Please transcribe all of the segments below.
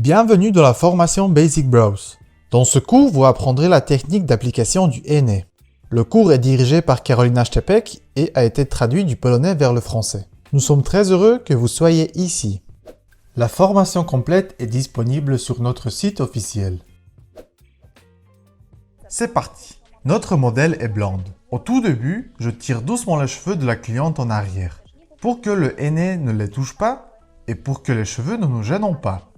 Bienvenue dans la formation Basic Brows. Dans ce cours, vous apprendrez la technique d'application du henné. Le cours est dirigé par Karolina Szczepek et a été traduit du polonais vers le français. Nous sommes très heureux que vous soyez ici. La formation complète est disponible sur notre site officiel. C'est parti. Notre modèle est blonde. Au tout début, je tire doucement les cheveux de la cliente en arrière, pour que le henné ne les touche pas et pour que les cheveux ne nous gênent pas.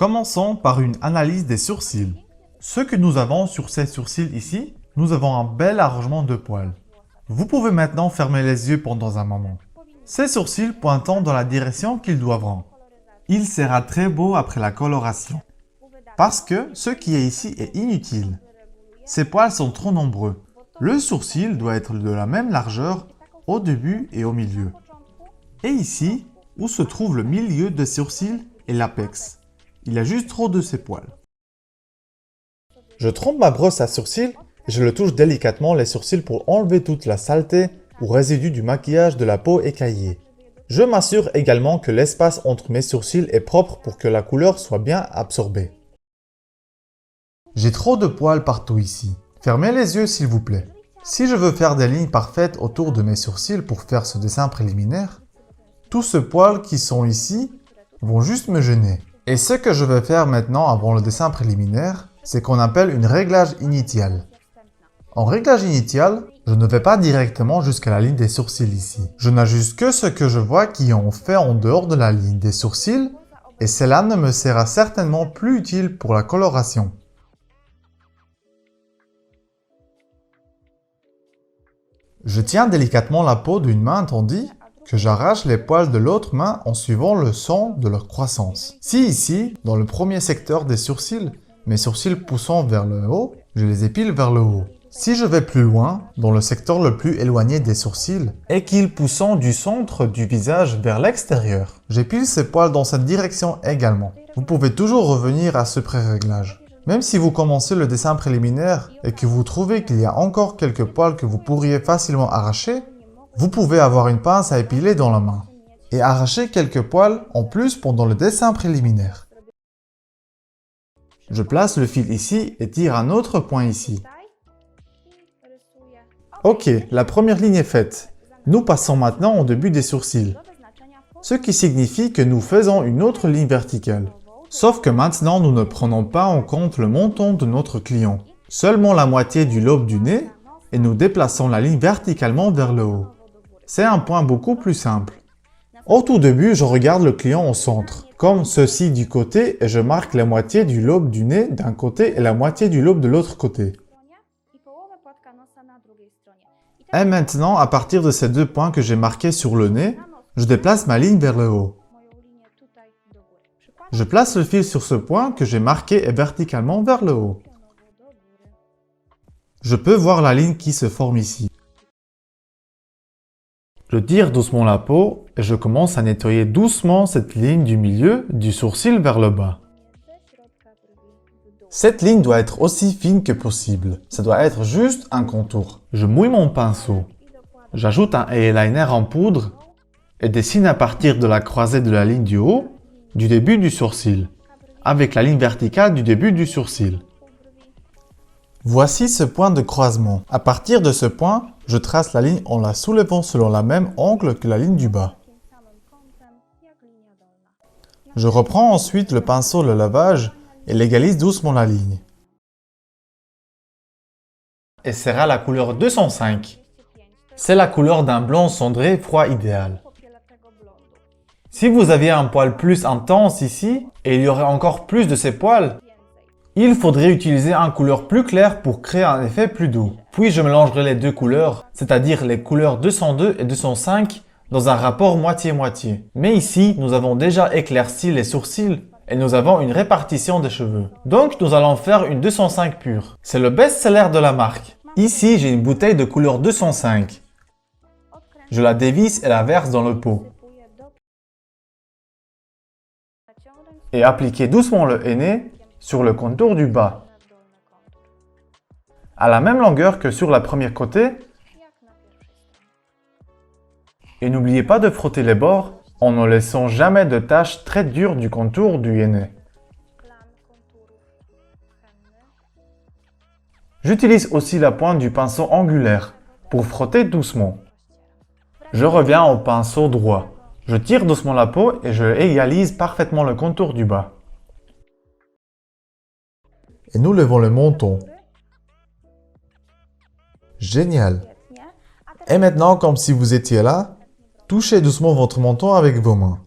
Commençons par une analyse des sourcils. Ce que nous avons sur ces sourcils ici, nous avons un bel arrangement de poils. Vous pouvez maintenant fermer les yeux pendant un moment. Ces sourcils pointant dans la direction qu'ils doivent. Il sera très beau après la coloration. Parce que ce qui est ici est inutile. Ces poils sont trop nombreux. Le sourcil doit être de la même largeur au début et au milieu. Et ici, où se trouve le milieu des sourcils et l'apex. Il y a juste trop de ces poils. Je trempe ma brosse à sourcils et je le touche délicatement les sourcils pour enlever toute la saleté ou résidu du maquillage de la peau écaillée. Je m'assure également que l'espace entre mes sourcils est propre pour que la couleur soit bien absorbée. J'ai trop de poils partout ici. Fermez les yeux s'il vous plaît. Si je veux faire des lignes parfaites autour de mes sourcils pour faire ce dessin préliminaire, tous ces poils qui sont ici vont juste me gêner. Et ce que je vais faire maintenant avant le dessin préliminaire, c'est qu'on appelle une réglage initial. En réglage initial, je ne vais pas directement jusqu'à la ligne des sourcils ici. Je n'ajuste que ce que je vois qui ont fait en dehors de la ligne des sourcils et cela ne me sera certainement plus utile pour la coloration. Je tiens délicatement la peau d'une main tandis que j'arrache les poils de l'autre main en suivant le son de leur croissance. Si ici, dans le premier secteur des sourcils, mes sourcils poussant vers le haut, je les épile vers le haut. Si je vais plus loin, dans le secteur le plus éloigné des sourcils, et qu'ils poussant du centre du visage vers l'extérieur, j'épile ces poils dans cette direction également. Vous pouvez toujours revenir à ce pré-réglage. Même si vous commencez le dessin préliminaire et que vous trouvez qu'il y a encore quelques poils que vous pourriez facilement arracher, vous pouvez avoir une pince à épiler dans la main et arracher quelques poils en plus pendant le dessin préliminaire. Je place le fil ici et tire un autre point ici. Ok, la première ligne est faite. Nous passons maintenant au début des sourcils, ce qui signifie que nous faisons une autre ligne verticale. Sauf que maintenant, nous ne prenons pas en compte le menton de notre client, seulement la moitié du lobe du nez, et nous déplaçons la ligne verticalement vers le haut. C'est un point beaucoup plus simple. Au tout début, je regarde le client au centre, comme ceci du côté, et je marque la moitié du lobe du nez d'un côté et la moitié du lobe de l'autre côté. Et maintenant, à partir de ces deux points que j'ai marqués sur le nez, je déplace ma ligne vers le haut. Je place le fil sur ce point que j'ai marqué et verticalement vers le haut. Je peux voir la ligne qui se forme ici. Je tire doucement la peau et je commence à nettoyer doucement cette ligne du milieu du sourcil vers le bas. Cette ligne doit être aussi fine que possible. Ça doit être juste un contour. Je mouille mon pinceau. J'ajoute un eyeliner en poudre et dessine à partir de la croisée de la ligne du haut du début du sourcil, avec la ligne verticale du début du sourcil. Voici ce point de croisement. À partir de ce point, je trace la ligne en la soulevant selon le même angle que la ligne du bas. Je reprends ensuite le pinceau de lavage et légalise doucement la ligne. Et sera la couleur 205. C'est la couleur d'un blond cendré froid idéal. Si vous aviez un poil plus intense ici, et il y aurait encore plus de ces poils, il faudrait utiliser une couleur plus claire pour créer un effet plus doux. Puis je mélangerai les deux couleurs, c'est-à-dire les couleurs 202 et 205, dans un rapport moitié-moitié. Mais ici, nous avons déjà éclairci les sourcils et nous avons une répartition des cheveux. Donc nous allons faire une 205 pure. C'est le best-seller de la marque. Ici, j'ai une bouteille de couleur 205. Je la dévisse et la verse dans le pot. Et appliquez doucement le henné sur le contour du bas, à la même longueur que sur la première côté. Et n'oubliez pas de frotter les bords en ne laissant jamais de taches très dures du contour du henné. J'utilise aussi la pointe du pinceau angulaire pour frotter doucement. Je reviens au pinceau droit. Je tire doucement la peau et je égalise parfaitement le contour du bas. Et nous levons le menton. Génial. Et maintenant, comme si vous étiez là, touchez doucement votre menton avec vos mains.